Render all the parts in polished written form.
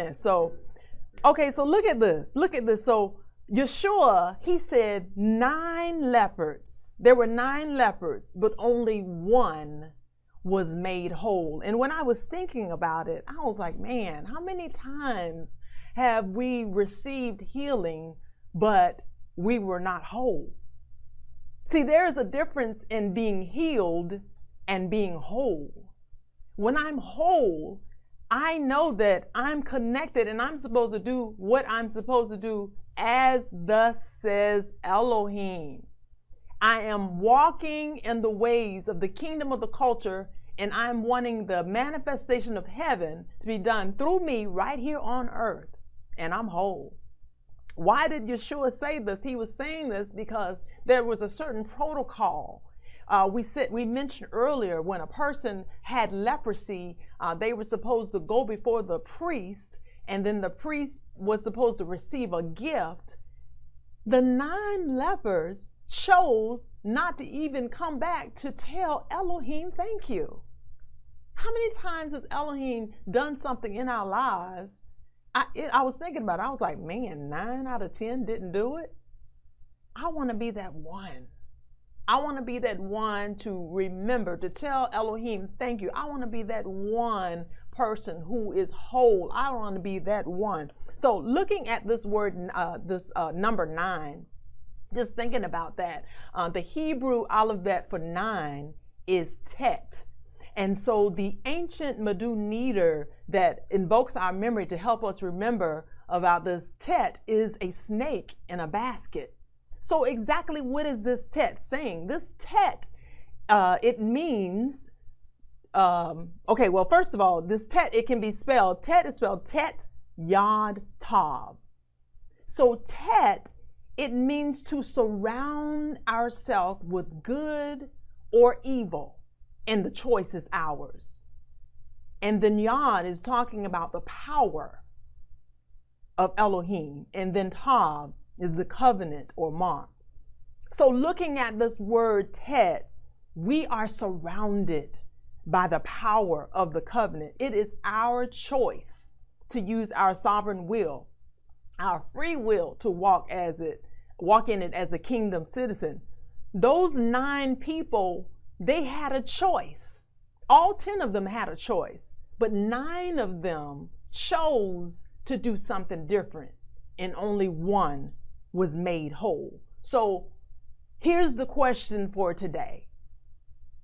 Amen. So, okay, so look at this. Look at this. So Yeshua, he said 9 leopards. There were 9 leopards, but only one was made whole. And when I was thinking about it, I was like, man, how many times have we received healing, but we were not whole? See, there is a difference in being healed and being whole. When I'm whole, I know that I'm connected and I'm supposed to do what I'm supposed to do, as thus says Elohim. I am walking in the ways of the kingdom of the culture, and I'm wanting the manifestation of heaven to be done through me right here on earth, and I'm whole. Why did Yeshua say this? He was saying this because there was a certain protocol. We mentioned earlier, when a person had leprosy, they were supposed to go before the priest, and then the priest was supposed to receive a gift. The 9 lepers chose not to even come back to tell Elohim thank you. How many times has Elohim done something in our lives? I was thinking about it. I was like, man, 9 out of 10 didn't do it. I want to be that one. I want to be that one to remember, to tell Elohim thank you. I want to be that one person who is whole. I want to be that one. So looking at this word, number 9, just thinking about that, the Hebrew alphabet for 9 is Tet. And so the ancient Medu Neter that invokes our memory to help us remember about this Tet is a snake in a basket. So exactly what is this Tet saying? This Tet, it means, okay, well, first of all, this Tet, it can be spelled, Tet is spelled Tet Yod Tav. So Tet, it means to surround ourselves with good or evil, and the choice is ours. And then Yod is talking about the power of Elohim, and then Tav is the covenant or mark. So looking at this word Tet, we are surrounded by the power of the covenant. It is our choice to use our sovereign will, our free will, to walk in it as a kingdom citizen. Those 9 people, they had a choice. All 10 of them had a choice, but 9 of them chose to do something different, and only one was made whole. So here's the question for today.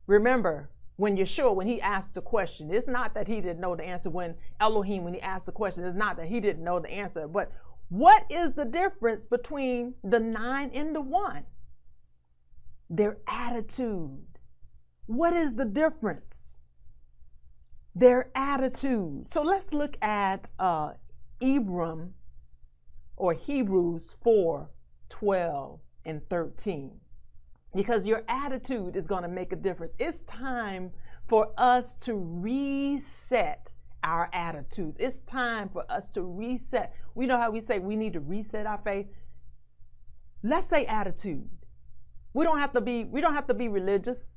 Remember, when Yeshua, when he asked the question, it's not that he didn't know the answer. When Elohim, when he asked the question, it's not that he didn't know the answer. But what is the difference between the 9 and the 1? Their attitude. What is the difference? Their attitude. So let's look at Hebrews 4:12 and 13. Because your attitude is going to make a difference. It's time for us to reset our attitudes. It's time for us to reset. We know how we say we need to reset our faith. Let's say attitude. We don't have to be religious.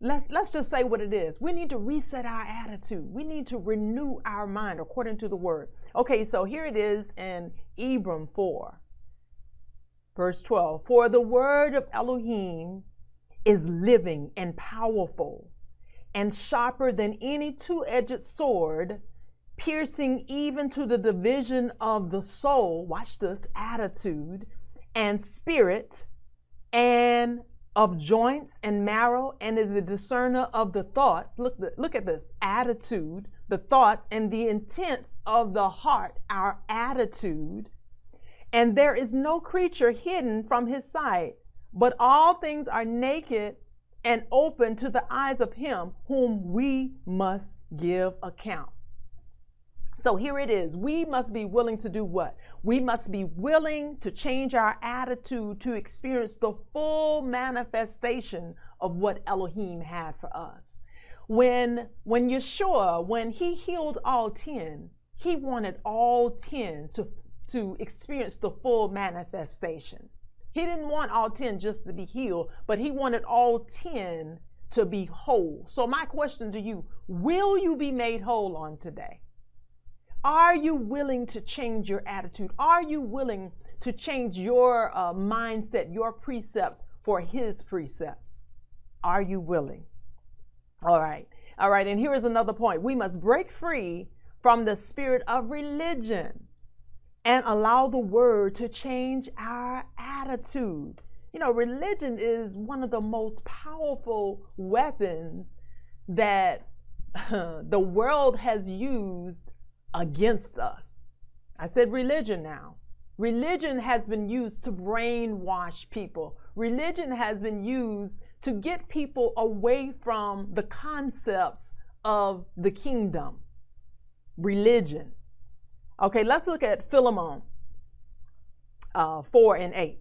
Let's just say what it is. We need to reset our attitude. We need to renew our mind according to the word. Okay, so here it is in Hebrews 4. Verse 12, for the word of Elohim is living and powerful and sharper than any two-edged sword, piercing even to the division of the soul, watch this, attitude, and spirit, and of joints and marrow, and is a discerner of the thoughts. Look at this, attitude, the thoughts and the intents of the heart, our attitude. And there is no creature hidden from his sight, but all things are naked and open to the eyes of him whom we must give account. So here it is. We must be willing to do what? We must be willing to change our attitude to experience the full manifestation of what Elohim had for us. When Yeshua, when he healed all 10, he wanted all 10 to experience the full manifestation. He didn't want all 10 just to be healed, but he wanted all 10 to be whole. So my question to you, will you be made whole on today? Are you willing to change your attitude? Are you willing to change your mindset, your precepts for his precepts? Are you willing? All right. All right. And here is another point. We must break free from the spirit of religion and allow the word to change our attitude. You know, religion is one of the most powerful weapons that the world has used against us. I said religion now. Religion has been used to brainwash people. Religion has been used to get people away from the concepts of the kingdom. Religion. Okay, let's look at Philemon 4 and 8.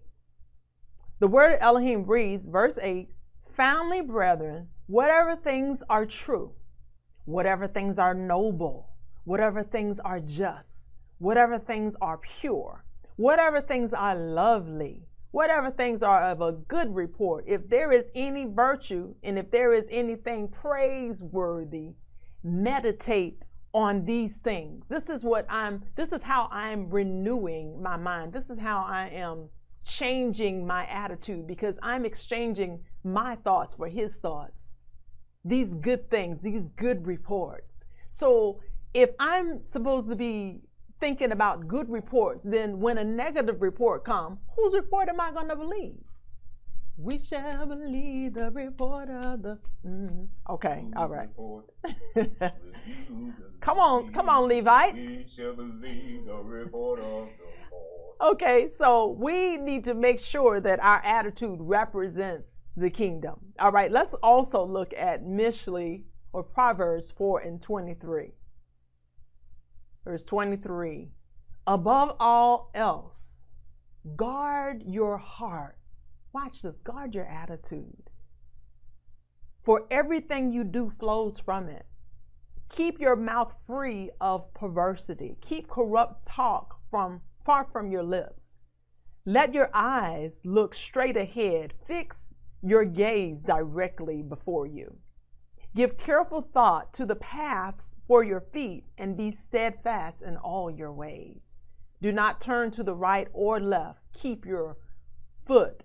The word Elohim reads, verse 8, "Finally, brethren, whatever things are true, whatever things are noble, whatever things are just, whatever things are pure, whatever things are lovely, whatever things are of a good report, if there is any virtue and if there is anything praiseworthy, meditate on these things." This is how I'm renewing my mind. This is how I am changing my attitude, because I'm exchanging my thoughts for his thoughts. These good things, these good reports. So if I'm supposed to be thinking about good reports, then when a negative report comes, whose report am I going to believe? We shall believe the report of the... Okay, all right. Come on, Levites. We shall believe the report of the Lord. Okay, so we need to make sure that our attitude represents the kingdom. All right, let's also look at Mishlei, or Proverbs 4 and 23. Verse 23, "Above all else, guard your heart." Watch this, guard your attitude. "For everything you do flows from it. Keep your mouth free of perversity. Keep corrupt talk far from your lips. Let your eyes look straight ahead. Fix your gaze directly before you. Give careful thought to the paths for your feet and be steadfast in all your ways. Do not turn to the right or left. Keep your foot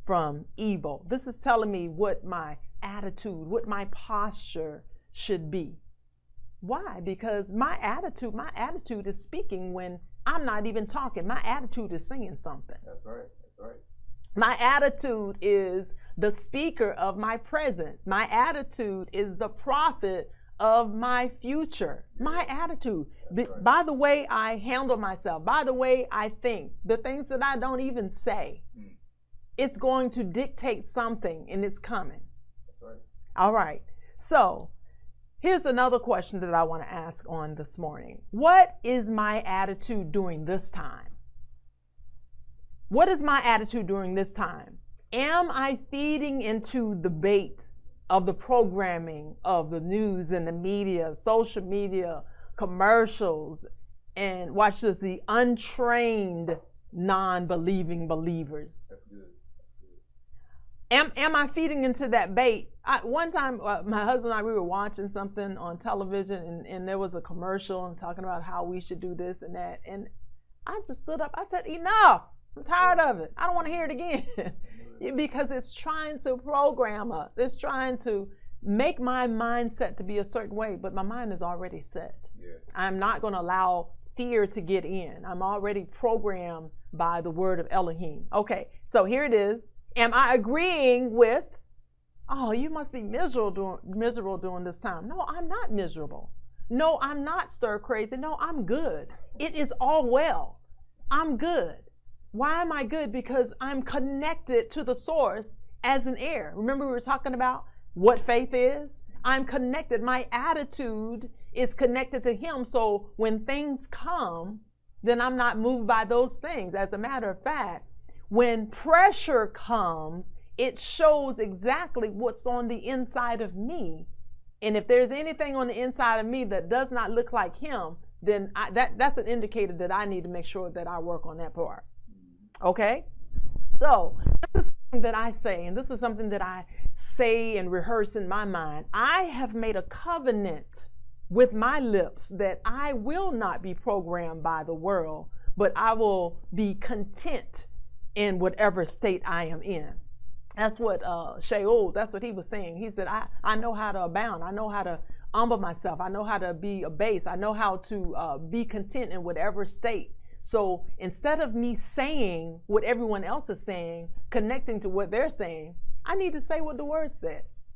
from evil." This is telling me what my attitude, what my posture should be. Why? Because my attitude is speaking when I'm not even talking. My attitude is saying something. That's right. That's right. My attitude is the speaker of my present. My attitude is the prophet of my future. My attitude. Right. By the way I handle myself, by the way I think, the things that I don't even say, it's going to dictate something, and it's coming. That's right. All right. So here's another question that I want to ask on this morning. What is my attitude during this time? What is my attitude during this time? Am I feeding into the bait of the programming of the news and the media, social media, commercials, and watch this, the untrained, non-believing believers? That's good. Am I feeding into that bait? One time, my husband and I, we were watching something on television, and there was a commercial and talking about how we should do this and that. And I just stood up. I said, enough. I'm tired of it. I don't want to hear it again. Because it's trying to program us. It's trying to make my mindset to be a certain way, but my mind is already set. Yes. I'm not going to allow fear to get in. I'm already programmed by the word of Elohim. Okay, so here it is. Am I agreeing with, oh, you must be miserable during this time? No, I'm not miserable. No, I'm not stir crazy. No, I'm good. It is all well. I'm good. Why am I good? Because I'm connected to the source as an heir. Remember we were talking about what faith is? I'm connected. My attitude is connected to him. So when things come, then I'm not moved by those things. As a matter of fact, when pressure comes, it shows exactly what's on the inside of me. And if there's anything on the inside of me that does not look like him, then that's an indicator that I need to make sure that I work on that part. Okay? So this is something that I say, and this is something that I say and rehearse in my mind. I have made a covenant with my lips that I will not be programmed by the world, but I will be content in whatever state I am in. That's what Sheol, that's what he was saying. He said, I know how to abound. I know how to humble myself. I know how to be abased. I know how to be content in whatever state. So instead of me saying what everyone else is saying, connecting to what they're saying, I need to say what the word says.